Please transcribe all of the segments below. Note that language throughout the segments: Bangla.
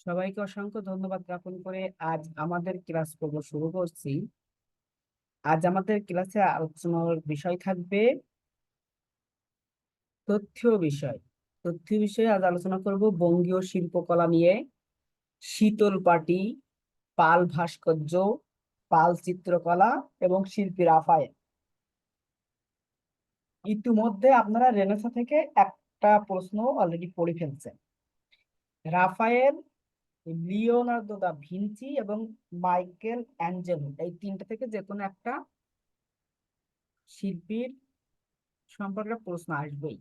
সবাইকে অসংখ্য ধন্যবাদ জ্ঞাপন করে আজ আমাদের ক্লাস পর্ব শুরু করছি। আজ আমাদের ক্লাসে আলোচনার বিষয় থাকবে তথ্য বিষয়। তথ্য বিষয়ে আজ আলোচনা করব বঙ্গীয় শিল্পকলা নিয়ে, শীতল পাটি, পাল ভাস্কর্য, পাল চিত্রকলা এবং শিল্পী রাফায়েল। ইতিমধ্যে আপনারা রেনেসাঁ থেকে একটা প্রশ্ন অলরেডি পড়ে ফেলছেন। রাফায়েল, লিওনার্দো দা ভিঞ্চি এবং মাইকেল অ্যাঞ্জেলো, এই তিনটা থেকে যে কোনো একটা শিল্পীর সম্পর্কে প্রশ্ন আসবেই,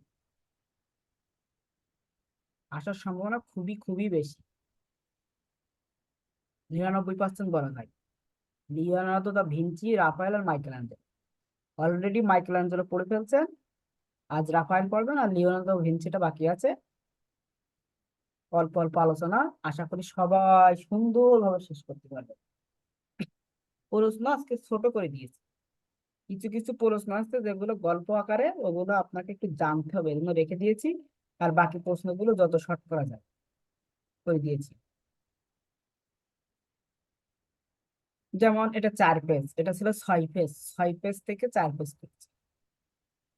আসার সম্ভাবনা খুবই খুবই বেশি। 99% বলা হয়। লিওনার্দো দা ভিঞ্চি, রাফায়েল আর Michelangelo. Already Michelangelo পড়ে ফেলছেন, আজ রাফায়েল পড়বেন, আর লিওনার্দো দা ভিঞ্চিটা বাকি আছে। অল্প অল্প আলোচনা, আশা করি সবাই সুন্দরভাবে শেষ করতে পারবে। প্রশ্ন আজকে ছোট করে দিয়েছি, কিছু কিছু প্রশ্ন আছে যেগুলো গল্প আকারে, ওগুলো আপনাকে একটু জানতে হবে, এগুলো রেখে দিয়েছি। আর বাকি প্রশ্নগুলো যত শর্ট করা যায় করে দিয়েছি। যেমন এটা 4 পেজ, এটা ছিল 6 পেজ, 6 পেজ থেকে 4 পেজ করেছি।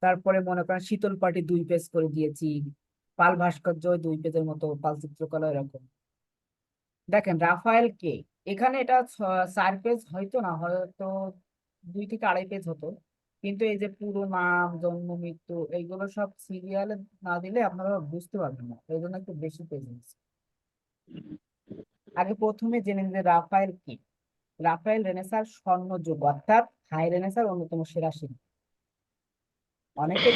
তারপরে মনে করেন শীতল পাটি 2 পেজ করে দিয়েছি, পাল ভাস্কর্য 2 পেজের মতো, পাল চিত্রকলা এরকম। দেখেন রাফায়েল কে, এখানে এটা 4 পেজ হয়তো না, হয়তো 2 থেকে 2.5 পেজ হতো, কিন্তু এই যে পুরো নাম, জন্ম, মৃত্যু, এইগুলো সব সিরিয়ালে না দিলে আপনারা বুঝতে পারবেন না, এই জন্য একটু বেশি পেজ নিচ্ছে। আগে প্রথমে জেনে নিন যে রাফায়েল কি। রাফায়েল রেনেসাঁর স্বর্ণযুগ অর্থাৎ হাই রেনেসাঁর অন্যতম সেরা শিল্পী। অনেকে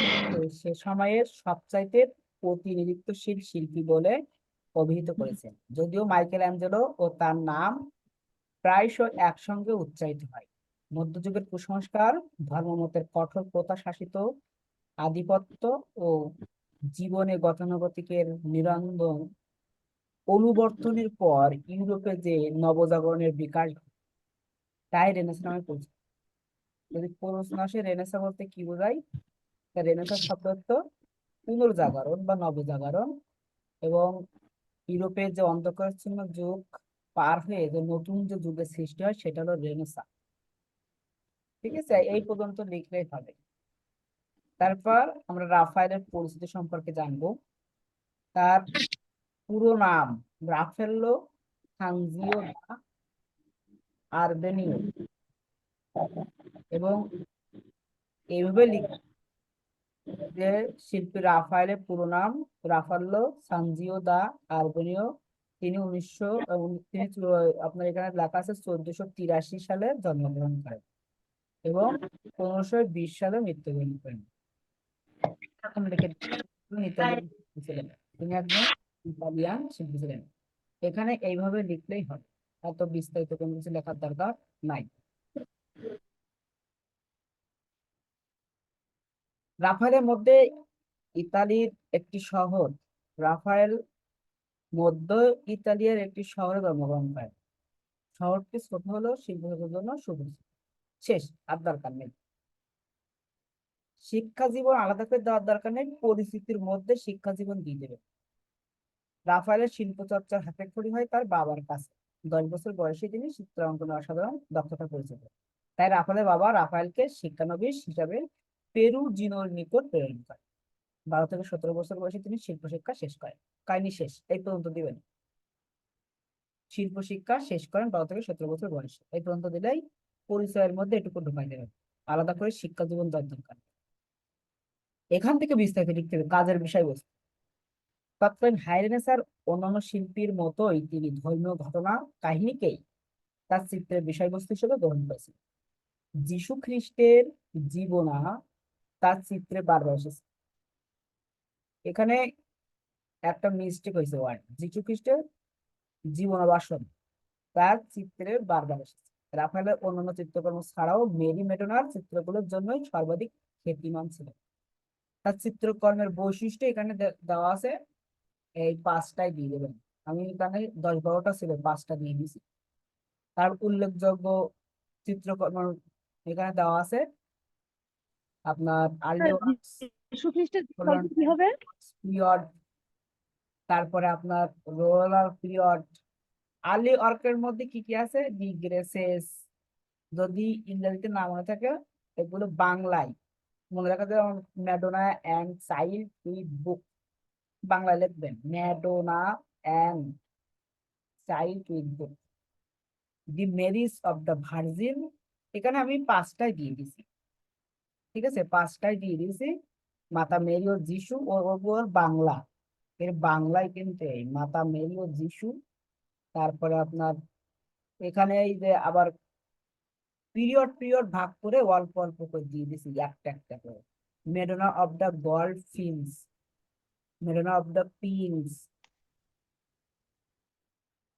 সে সময়ের সবচাইতে প্রতিনিধিত্বশীল শিল্পী বলে অভিহিত করেছেন, যদিও মাইকেল অ্যাঞ্জেলো ও তার নাম প্রায়শই একসঙ্গে উচ্চারিত হয়। মধ্যযুগের কুসংস্কার, ধর্মমতের কঠোর প্রথা শাসিত আধিপত্য ও জীবনে গতানুগতিকের নিরন্তর অনুবর্তনের পর ইউরোপে যে নবজাগরণের বিকাশ ঘটে, তাই রেনেসাঁ নামে পরিচিত। যদি প্রশ্ন আসে রেনেসাঁ বলতে কি বোঝায়, তা রেনেসাঁ শব্দ অর্থ পুনর্জাগরণ বা নবজাগরণ, এবং ইউরোপের যে অন্ধকারাচ্ছন্ন যুগ পার হয়ে যে নতুন যে যুগের সৃষ্টি হয় সেটা হলো রেনেসাঁ। ঠিক আছে, এই পর্যন্ত লিখলেই হবে। তারপর আমরা রাফায়েলের পরিচিতি সম্পর্কে জানবো। তার পুরো নাম রাফেল্লো সানজিও দা আরবেনিও, এবং এইভাবে যে শিল্পী রাফায়েলের পুরো নাম রাফাল্লো সানজিও দা আরবেনিও। তিনি 1900 তিনি আপনার এখানে লেখা আছে 1483 সালে জন্মগ্রহণ করেন এবং 1520 সালে মৃত্যুবরণ করেন। এরকম লিখে ইতালিয়ান শিল্পী ছিলেন, তিনি একজন ইতালিয়ান শিল্পী ছিলেন। এখানে এইভাবে লিখলেই হবে, এত বিস্তারিত কোনো কিছু লেখার দরকার নাই। রাফায়েলের মধ্যে ইতালির একটি শহর, রাফায়েল মধ্য ইতালিয়ার একটি শহরে জন্মগ্রহণ করেন। শহরটি ছোট হলেও শিল্পের জন্য সুপরিচিত। শেষ, আর দরকার নেই। শিক্ষা জীবন আলাদা করে দেওয়ার দরকার নেই, পরিস্থিতির মধ্যে শিক্ষা জীবন দিয়ে দেবে। রাফায়েলের শিল্প চর্চার হাতেখড়ি হয় তার বাবার কাছে। 10 বছর বয়সে তিনি চিত্রাঙ্কনে অসাধারণ দক্ষতা পেয়েছিল। তাই রাফায়েলের বাবা রাফায়েলকে শিক্ষানবিশ হিসাবে পেরুজিনোর নিকট প্রেরণ করেন। 12 থেকে 17 বছর বয়সে তিনি শিল্প শিক্ষা শেষ করেন। কাহিনী শেষ, এই পর্যন্ত দিবেন। শিল্প শিক্ষা শেষ করেন 12 থেকে 17 বছর বয়সে, এই পর্যন্ত দিলেই পরিচয়ের মধ্যে এটুকু ঢুকাই দেবেন। আলাদা করে শিক্ষা জীবন দেওয়ার দরকার। এখান থেকে বিস্তারিত লিখতে হবে কাজের বিষয়বস্তু। তৎকালীন হাই রেনেসাঁর অন্যান্য শিল্পীর মতোই তিনি ধর্মীয় ঘটনা কাহিনীকেই তার চিত্রের বিষয়বস্তু হিসেবে গ্রহণ করেছেন। যীশু খ্রিস্টের জীবনা তার চিত্রে বারবার এসেছে। এখানে একটা মিস্টেক হয়েছে, ওয়ার্ড যীশু খ্রিস্টের জীবনাবাসন তার চিত্রে বারবার এসেছে। রাফায়েলের অন্যান্য চিত্রকর্ম ছাড়াও মেরি মেডোনার চিত্রগুলোর জন্যই সর্বাধিক খ্যাতিমান ছিল। তার চিত্রকর্মের বৈশিষ্ট্য এখানে দেওয়া আছে, এই 5টাই দিয়ে দেবেন। আমি এখানে 10-12টা ছিল, 5টা দিয়ে দিয়েছি। তার উল্লেখযোগ্য চিত্রকর্ম এখানে দেওয়া আছে, আপনার আর্লি যীশু খ্রিস্টের গল্প কি হবে? পিরিয়ড, তারপরে আপনার রোলার পিরিয়ড, আর্লি ওয়ার্কের মধ্যে কি কি আছে? রিগ্রেসেস, যদি ইংরেজিতে না মনে থাকে এগুলো বাংলায় মনে রাখা যায়। ম্যাডোনা অ্যান্ড চাইল্ড উইথ বুক, বাংলায় লিখবেন Madonna and child with book, the Mary's of the virgin. এখানে আমি পাঁচটায় দিয়ে দিছি, ঠিক আছে, পাঁচটায় দিয়ে দিয়েছি। মাতা মেরি ও যিশু, ওর বাংলা, এর বাংলায় কিন্তু এই মাতা মেরি ও যিশু। তারপরে আপনার এখানে এই যে আবার পিরিয়ড পিরিয়ড ভাগ করে অল্প অল্প করে দিয়ে দিছি একটা একটা করে। Madonna of the gold finches, Madonna of the pinks,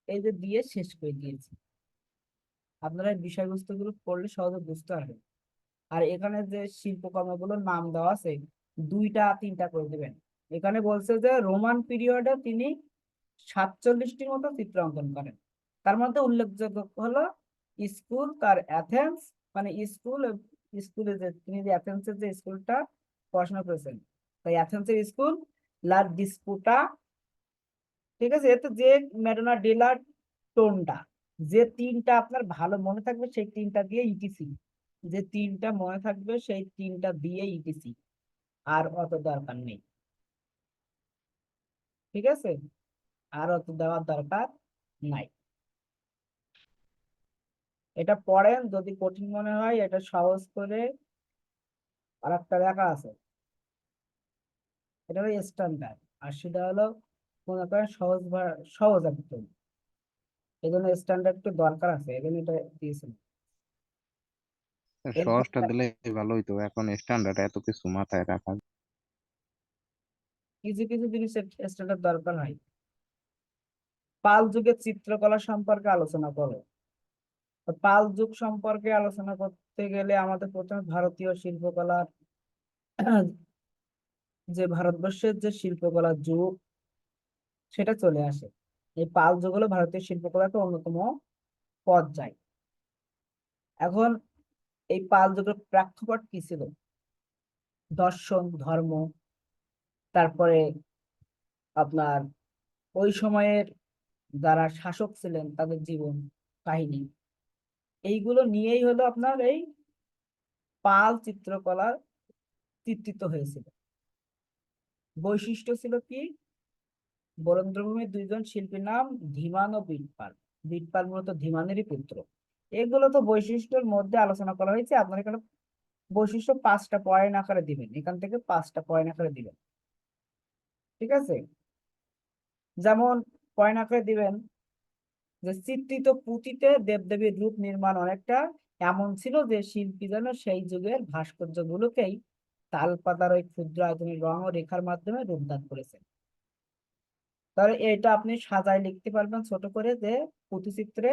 এই যে দিয়ে শেষ করে দিয়েছি। আপনারা এই বিষয়বস্তুগুলো পড়লে সহজে বুঝতে পারবেন। আর এখানে যে শিল্পকর্মগুলোর নাম দেওয়া আছে দুইটা তিনটা করে দিবেন। এখানে বলছে যে রোমান পিরিয়ডে তিনি 47টির মতো চিত্র অঙ্কন করেন। তার মধ্যে উল্লেখযোগ্য হলো স্কুল, তার অ্যাথেন্স, মানে স্কুলে যে তিনি যে অ্যাথেন্সের যে স্কুলটা পড়াশোনা করেছেন, তাই অ্যাথেন্সের স্কুল, লা ডিসপুটা, ঠিক আছে। এতে যে ম্যাডোনা ডেলা টোন্ডা, যে তিনটা আপনার ভালো মনে থাকবে সেই তিনটা দিয়ে ইটিসি, যে তিনটা মনে থাকবে সেই তিনটা দিয়ে ইটিসি, আর অত দরকার নেই, ঠিক আছে, আর অত দেওয়ার দরকার নাই। এটা পড়েন, যদি কঠিন মনে হয় এটা সহজ করে আর একটা লেখা আছে, এটা হলো স্ট্যান্ডার্ড, আর সেটা হলো মনে করেন সহজ একদম, এই জন্য স্ট্যান্ডার্ড একটু দরকার আছে, এই জন্য এটা দিয়েছিল। এরপর সহজটা দিলে ভালো হইতো, এখন স্ট্যান্ডার্ড এত কিছু মাথায় রাখা। কিছু কিছু জিনিসের স্ট্যান্ডার্ড দরকার হয়। পাল যুগের চিত্রকলা সম্পর্কে আলোচনা করো। তো পাল যুগ সম্পর্কে আলোচনা করতে গেলে আমাদের প্রথমে ভারতীয় শিল্পকলার যে ভারতবর্ষের যে শিল্পকলার যুগ সেটা চলে আসে। এই পাল যুগ হলো ভারতীয় শিল্পকলার একটা অন্যতম পর্যায়। এখন এই পাল যুগের প্রেক্ষাপট কি ছিল? দর্শন, ধর্ম, তারপরে আপনার ওই সময়ের যারা শাসক ছিলেন তাদের জীবন কাহিনী, এইগুলো নিয়েই হলো আপনার এই পাল চিত্রকলার চিত্রিত হয়েছিল। বৈশিষ্ট্য ছিল কি? বরেন্দ্রভূমির দুইজন শিল্পীর নাম ধীমান ও বিটপাল। বিটপাল মূলত ধীমানেরই পুত্র। এগুলো তো বৈশিষ্ট্যের মধ্যে আলোচনা করা হয়েছে। আপনার এখানে বৈশিষ্ট্য পাঁচটা পয়েন্ট আকারে দিবেন, এখান থেকে পাঁচটা পয়েন্ট আকারে দিবেন, ঠিক আছে। যেমন পয়েন্ট আকারে দিবেন যে চিত্রিত পুঁথিতে দেবদেবীর রূপ নির্মাণ অনেকটা এমন ছিল যে শিল্পী যেন সেই যুগের ভাস্কর্য গুলোকেই তাল পাতার ওই ক্ষুদ্র আয়তনের রং ও রেখার মাধ্যমে রূপদান করেছেন। তাহলে এটা আপনি সাজায় লিখতে পারবেন ছোট করে যে পুঁথিচিত্রে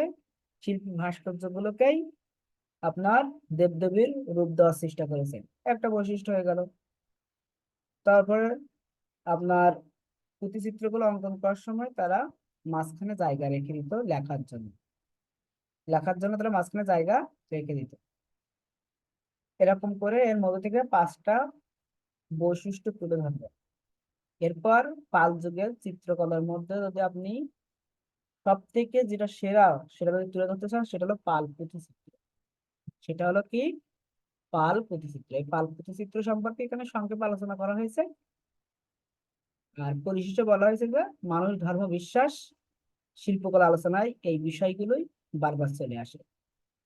শিল্পী ভাস্কর্য গুলোকেই আপনার দেবদেবীর রূপ দেওয়ার চেষ্টা করেছেন, একটা বৈশিষ্ট্য হয়ে গেল। তারপরে আপনার পুঁথিচিত্রগুলো অঙ্কন করার সময় তারা মাঝখানে জায়গা রেখে দিত লেখার জন্য, তারা মাঝখানে জায়গা রেখে দিত। এরকম করে এর মধ্যে থেকে পাঁচটা বৈশিষ্ট্য তুলে ধরবে। এরপর পাল যুগের চিত্রকলার মধ্যে যদি আপনি সব থেকে যেটা সেরা সেটা যদি তুলে ধরতে চান সেটা হলো পাল পুঁথিচিত্র। সেটা হলো কি? পাল পুঁথিচিত্র। এই পাল পুঁথিচিত্র সম্পর্কে এখানে সংক্ষেপে আলোচনা করা হয়েছে। আর পরিশেষে বলা হয়েছে যে মানুষ, ধর্ম, বিশ্বাস, শিল্পকলা আলোচনায় এই বিষয়গুলোই বারবার চলে আসে।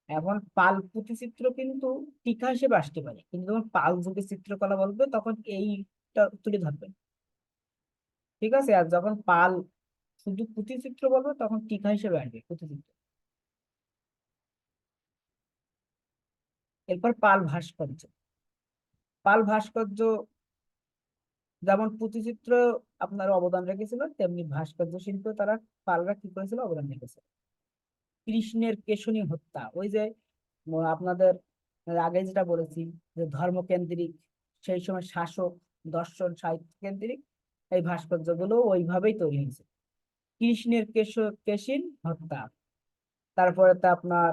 এখন পাল পুঁথিচিত্র কিন্তু টিকা হিসেবে আসতে পারে, কিন্তু যখন পাল যুগের চিত্রকলা বলবে তখন এইটা তুলে ধরবে, ঠিক আছে। আর যখন পাল শুধু পুঁথিচিত্র বলবে তখন টিকা হিসেবে আসবে পুঁথিচিত্র। এরপর পাল ভাস্কর্য। পাল ভাস্কর্য যেমন পুঁথিচিত্র আপনার অবদান রেখেছিল, তেমনি ভাস্কর্য শিল্প তারা পালরা কি করেছিল, অবদান রেখেছে। কৃষ্ণের কেশনী হত্যা, ওই যে আপনাদের আগে যেটা বলেছি যে ধর্মকেন্দ্রিক, সেই সময় শাসক, দর্শন, সাহিত্য কেন্দ্রিক এই ভাস্কর্য গুলো ওইভাবেই তৈরি হয়েছে। কৃষ্ণের কেশিন হত্যা, তারপরে তা আপনার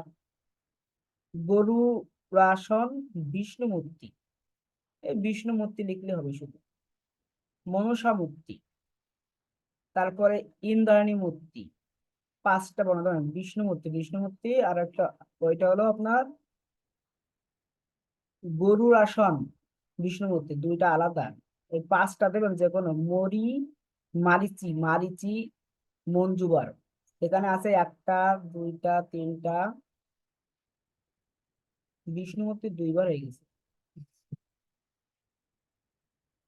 গরু রাসন, বিষ্ণু মূর্তি, এই বিষ্ণু মূর্তি লিখলে হবে শুধু, মনসা মূর্তি, তারপরে ইন্দ্রাণী মূর্তি, পাঁচটা বর্ণ ধরেন বিষ্ণুমূর্তি আর একটা, ওইটা হলো আপনার গরুর আসন, বিষ্ণুমূর্তি দুইটা আলাদা। এই পাঁচটা দেবেন যে কোনো মারিচি মঞ্জুবার। এখানে আছে একটা, দুইটা, তিনটা, বিষ্ণুমূর্তি দুইবার হয়ে গেছে,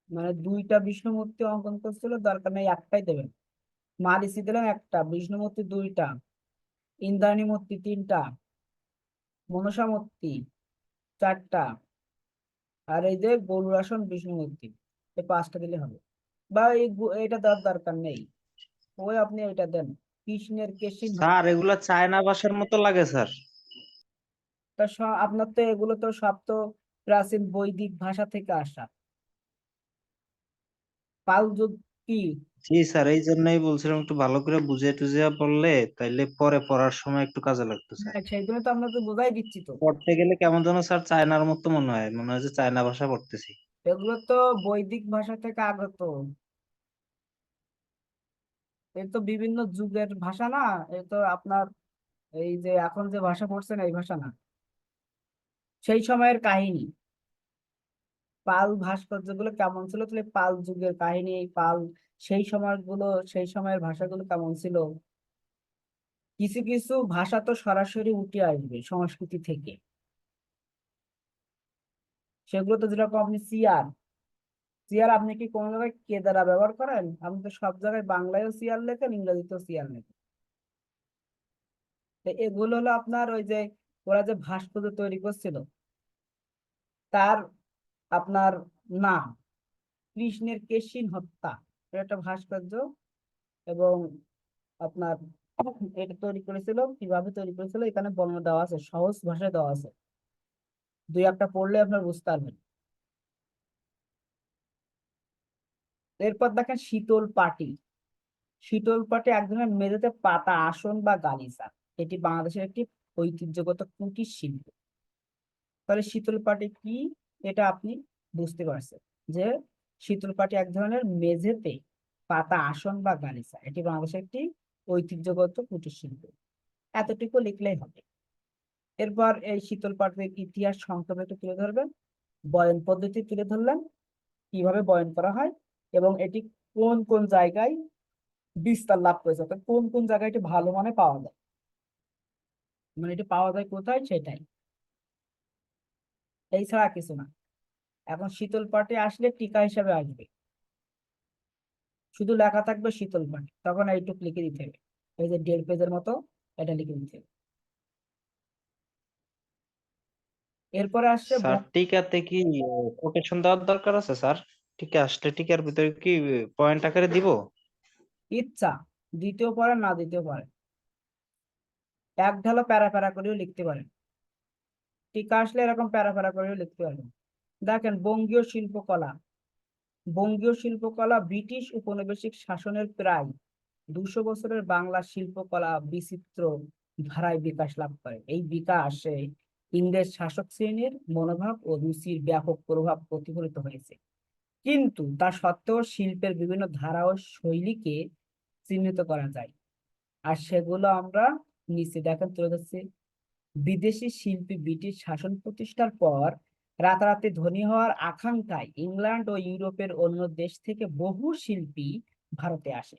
মানে দুইটা বিষ্ণুমূর্তি অঙ্কন করছিল, দরকার নেই একটাই দেবেন। মারিচি দিলেন একটা, বিষ্ণুমূর্তি দুইটা, ইন্দ্রাণী মূর্তি তিনটা, মনসা মূর্তি চারটা, আর এই যে গরুর আসন বিষ্ণুমূর্তি, এই পাঁচটা দিলে হবে। বা এটা দেওয়ার দরকার নেই, ওই আপনি এটা দেন কৃষ্ণের কেশিন। স্যার এগুলা চায়না ভাষার মতো লাগে স্যার। তা আপনার তো এগুলো তো সব তো প্রাচীন বৈদিক ভাষা থেকে আসা। পাল যুগ কি? জি স্যার, এই জন্যই বলছিলাম একটু ভালো করে বুঝে টুঝে বললে তাইলে পরে পড়ার সময় একটু কাজে লাগতো স্যার। হ্যাঁ, সেই জন্য তো আপনাকে বোঝাই দিচ্ছি তো। পড়তে গেলে কেমন যেন স্যার চায়নার মতো মনে হয় যে চায়না ভাষা পড়তেছি। এগুলো তো বৈদিক ভাষা থেকে আগত, এ তো বিভিন্ন যুগের ভাষা না। এ তো আপনার এই যে এখন যে ভাষা পড়ছেন এই ভাষা না, সেই সময়ের কাহিনী। পাল ভাস্কর্যগুলো কেমন ছিল, তাহলে পাল যুগের কাহিনী, পাল সেই সময়গুলো, সেই সময়ের ভাষাগুলো কেমন ছিল। কিছু কিছু ভাষা তো সরাসরি উঠে আসবে সংস্কৃতি থেকে, সেগুলো তো যেরকম আপনি চেয়ার, আপনি কি কোনো জায়গায় কে দ্বারা ব্যবহার করেন? আপনি তো সব জায়গায় বাংলায়ও চেয়ার লেখেন, ইংরেজিতেও চেয়ার লেখেন। তো এগুলো হলো আপনার ওই যে ওরা যে ভাস্কর্য তৈরি করছিল, তার আপনার নাম কৃষ্ণের কেশিন হত্যা, এটা একটা ভাস্কর্য। এবং আপনার এটা তৈরি করেছিল, কিভাবে তৈরি করেছিল এখানে বর্ণনা দেওয়া আছে, সহজ ভাষায় দেওয়া আছে, দুই একটা পড়লে আপনার বুঝতে পারবেন। এরপর দেখেন শীতল পাটি এক ধরনের মেঝেতে পাতা আসন বা গালিচা। এটি বাংলাদেশের একটি ঐতিহ্যগত কুটির শিল্প। তাহলে শীতল পাটি কি, এটা আপনি বুঝতে পারছেন যে শীতল পাটি এক ধরনের মেঝেতে পাতা আসন বা গালিচা, এটি বাংলাদেশের একটি ঐতিহ্যগত কুটির শিল্প। এতটুকু লিখলেই হবে। এরপর এই শীতল পাটির ইতিহাস সংক্ষেপে একটু তুলে ধরবেন, বয়ন পদ্ধতি তুলে ধরলেন, কিভাবে বয়ন করা হয় এবং এটি কোন কোন জায়গায় বিস্তার লাভ করেছে, অর্থাৎ কোন কোন জায়গায় এটি ভালো মানে পাওয়া যায়, মানে এটি পাওয়া যায় কোথায় সেটাই, এই ছাড়া কিছু না। এখন শীতল পাটি আসলে টিকা হিসাবে আসবে, শুধু লেখা থাকবে শীতল পাটি, তখন এইটুকু লিখে দিতে হবে, এই যে 1.5 পেজের মতো এটা লিখে দিতে হবে। এরপরে আসছে স্যার টিকাতে কি কোটেশন দেওয়ার দরকার আছে স্যার? টিকা আসলে টিকার ভিতরে কি পয়েন্ট আকারে দিব? ইচ্ছা, দ্বিতীয় পারেন না দ্বিতীয় পারেন, এক ঢালো প্যারা প্যারা করেও লিখতে পারেন, টিকা আসলে এরকম প্যারা প্যারা করেও লিখতে পারবেন। দেখেন বঙ্গীয় শিল্পকলা ব্রিটিশ উপনিবেশিক শাসনের প্রায় 200 বছরের বাংলা শিল্পকলা বিচিত্র ধারায় বিকাশ লাভ করে। এই বিকাশে ইংরেজ শাসক শ্রেণীর মনোভাব ও রুচির ব্যাপক প্রভাব প্রতিফলিত হয়েছে, কিন্তু তা সত্ত্বেও শিল্পের বিভিন্ন ধারা ও শৈলীকে চিহ্নিত করা যায়। আর সেগুলো আমরা নিচে দেখেন তুলে ধরছি। বিদেশি শিল্পী ব্রিটিশ শাসন প্রতিষ্ঠার পর রাতারাতি ধনী হওয়ার আকাঙ্ক্ষায় ইংল্যান্ড ও ইউরোপের অন্য দেশ থেকে বহু শিল্পী ভারতে আসে।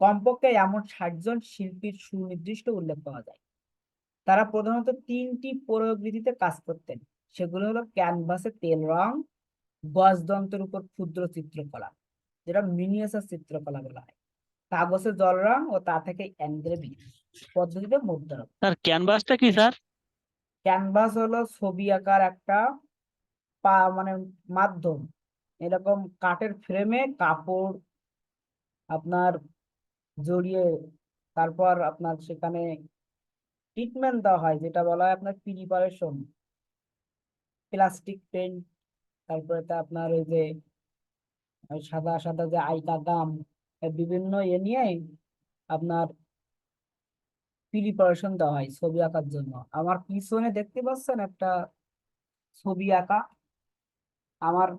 কমপক্ষে এমন 60 জন শিল্পীর সুনির্দিষ্ট উল্লেখ পাওয়া যায়। তারা প্রধানত 3টি প্রয়োগ রীতিতে কাজ করতেন, সেগুলো হলো ক্যানভাসে তেল রং, গজযন্ত্রের উপর ক্ষুদ্র চিত্রকলা, যেটা মিনিয়েচার চিত্রকলা বলা হয়, কাগজে জল রং ও তা থেকে এনগ্রেভিং পদ্ধতিতে মুদ্রণ। স্যার ক্যানভাসটা কি স্যার? ক্যানভাস হলো ছবি আঁকার একটা মানে মাধ্যম, এরকম কাঠের ফ্রেমে কাপড় আপনার জড়িয়ে, তারপর আপনার সেখানে ট্রিটমেন্ট দেওয়া হয়, যেটা বলা হয় আপনার প্রিপারেশন, প্লাস্টিক পেন্ট, তারপরে তা আপনার ওই যে সাদা সাদা যে আইকা গাম, বিভিন্ন নিয়ে আপনার প্রিপারেশন দেওয়া হয় ছবি আঁকার জন্য। আমার পিছনে দেখতে পাচ্ছেন একটা ছবি আঁকা, আমার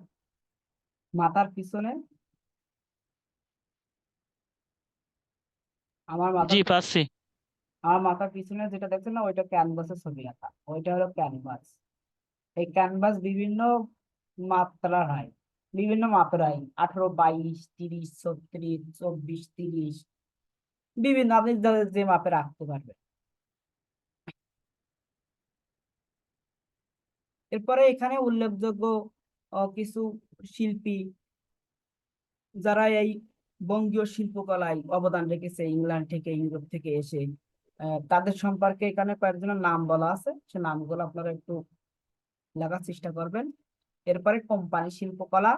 মাথার পিছনে, আমার জি মাথার পাচ্ছি। আমার মাথার পিছনে যেটা দেখছেন না, ওইটা ক্যানভাসের ছবি আঁকা, ওইটা হলো ক্যানভাস। এই ক্যানভাস বিভিন্ন মাত্রার হয়, বিভিন্ন মাপের হয়, 18, 22, 30, 36, 24, 30, বিভিন্ন, আপনি যে মাপে রাখতে পারবেন। এরপরে এখানে উল্লেখযোগ্য কিছু শিল্পী যারা এই বঙ্গীয় শিল্পকলায় অবদান রেখেছে, ইংল্যান্ড থেকে, ইউরোপ থেকে এসে, তাদের সম্পর্কে এখানে কয়েকজনের নাম বলা আছে, সে নামগুলো আপনারা একটু লেখার চেষ্টা করবেন। এরপরে কোম্পানি শিল্পকলা,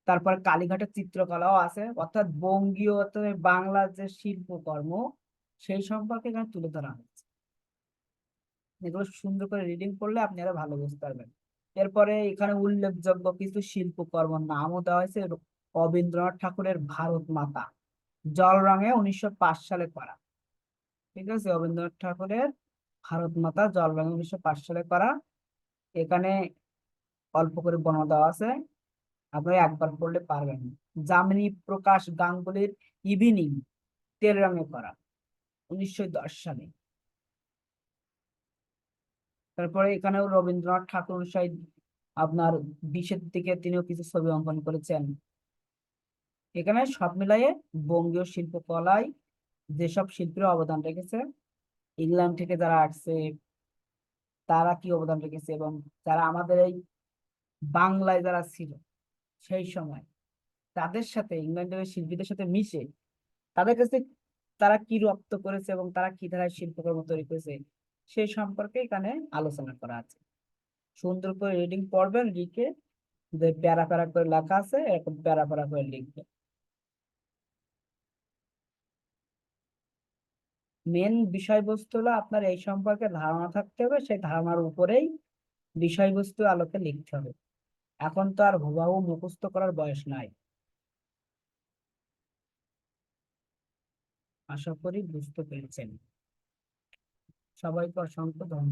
তারপরে কালীঘাটের চিত্রকলাও আছে, অর্থাৎ বঙ্গীয়, অর্থাৎ বাংলার যে শিল্পকর্ম সেই সম্পর্কে এখানে তুলে ধরা হয়েছে। এগুলো সুন্দর করে রিডিং করলে আপনি আরো ভালো বুঝতে পারবেন। এরপরে এখানে উল্লেখযোগ্য কিছু শিল্পকর্মের নামও দেওয়া হয়েছে। রবীন্দ্রনাথ ঠাকুরের ভারত মাতা, জল রঙে 1905 সালে করা। ঠিক আছে, রবীন্দ্রনাথ ঠাকুরের ভারত মাতা জল রঙে 1905 সালে করা। এখানে অল্প করে বর্ণনা দেওয়া আছে, আপনি একবার পড়লে পারবেন। যামিনী প্রকাশ গাঙ্গুলির ইভিনিং, তেল রঙে করা, 1910 সালে। তারপরে এখানেও রবীন্দ্রনাথ ঠাকুর অনুসারী আপনার 20-এর দিকে তিনিও কিছু ছবি অঙ্কন করেছেন। এখানে সব মিলাইয়ে বঙ্গীয় শিল্পকলায় যেসব শিল্পীরা অবদান রেখেছে, ইংল্যান্ড থেকে যারা আসছে তারা কি অবদান রেখেছে, এবং যারা আমাদের এই বাংলায় যারা ছিল সেই সময়, তাদের সাথে ইংল্যান্ডের ওই শিল্পীদের সাথে মিশে তাদের কাছে তারা কি রপ্ত করেছে এবং তারা কি ধারায় শিল্পকর্ম তৈরি করেছে সেই সম্পর্কে এখানে আলোচনা করা আছে। সুন্দর করে রিডিং পড়বেন, লিখে যে প্যারা প্যারা করে লেখা আছে এরকম প্যারা প্যারা করে লিখবেন। মেন বিষয়বস্তু হলো আপনার এই সম্পর্কে ধারণা থাকতে হবে, সেই ধারণার উপরেই বিষয়বস্তু আলোকে লিখতে হবে। এখন তো আর হুবহু মুখস্থ করার বয়স নাই। আশা করি বুঝতে পেরেছেন। সবাইকে অসংখ্য ধন্যবাদ।